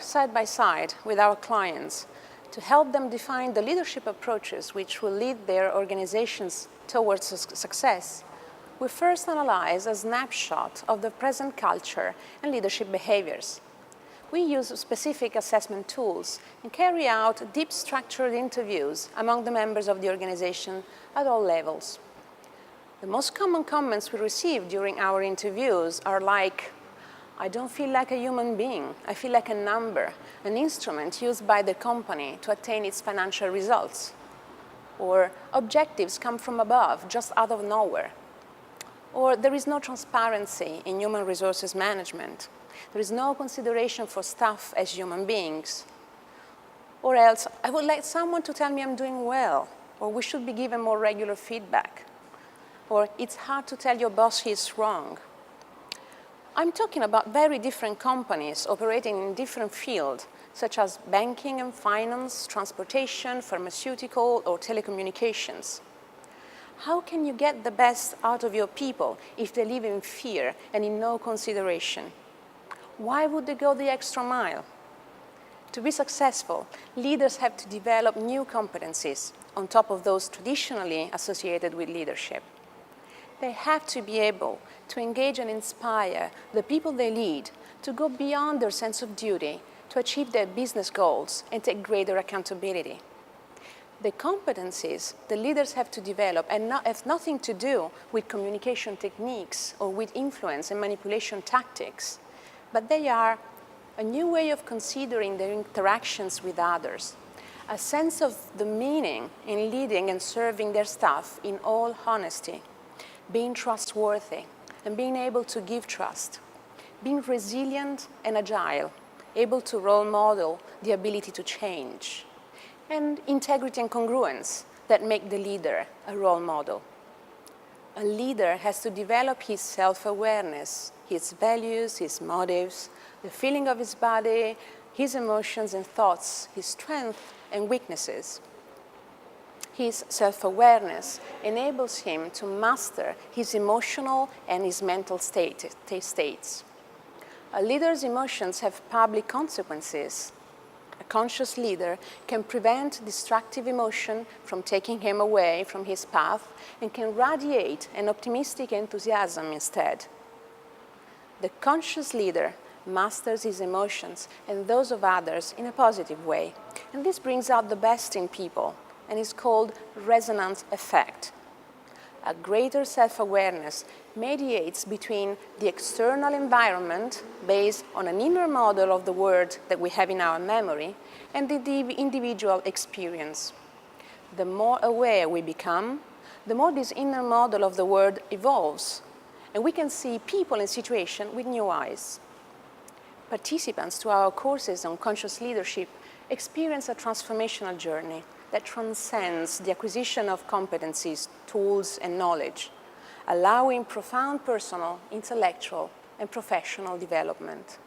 side by side with our clients to help them define the leadership approaches which will lead their organizations towards success, we first analyze a snapshot of the present culture and leadership behaviors. We use specific assessment tools and carry out deep structured interviews among the members of the organization at all levels. The most common comments we receive during our interviews are like, "I don't feel like a human being. I feel like a number, an instrument used by the company to attain its financial results." Or, "Objectives come from above, just out of nowhere." Or, "There is no transparency in human resources management. There is no consideration for staff as human beings." Or else, "I would like someone to tell me I'm doing well," or "We should be given more regular feedback." Or, "It's hard to tell your boss he's wrong." I'm talking about very different companies operating in different fields, such as banking and finance, transportation, pharmaceutical, or telecommunications. How can you get the best out of your people if they live in fear and in no consideration? Why would they go the extra mile? To be successful, leaders have to develop new competencies on top of those traditionally associated with leadership. They have to be able to engage and inspire the people they lead to go beyond their sense of duty to achieve their business goals and take greater accountability. The competencies the leaders have to develop have nothing to do with communication techniques or with influence and manipulation tactics, but they are a new way of considering their interactions with others, a sense of the meaning in leading and serving their staff in all honesty, being trustworthy and being able to give trust, being resilient and agile, able to role model the ability to change, and integrity and congruence that make the leader a role model. A leader has to develop his self-awareness, his values, his motives, the feeling of his body, his emotions and thoughts, his strengths and weaknesses. His self-awareness enables him to master his emotional and his mental states. A leader's emotions have public consequences. A conscious leader can prevent destructive emotion from taking him away from his path and can radiate an optimistic enthusiasm instead. The conscious leader masters his emotions and those of others in a positive way, and this brings out the best in people and is called resonance effect. A greater self-awareness mediates between the external environment based on an inner model of the world that we have in our memory and the individual experience. The more aware we become, the more this inner model of the world evolves, and we can see people and situations with new eyes. Participants to our courses on conscious leadership experience a transformational journey that transcends the acquisition of competencies, tools, and knowledge, allowing profound personal, intellectual, and professional development.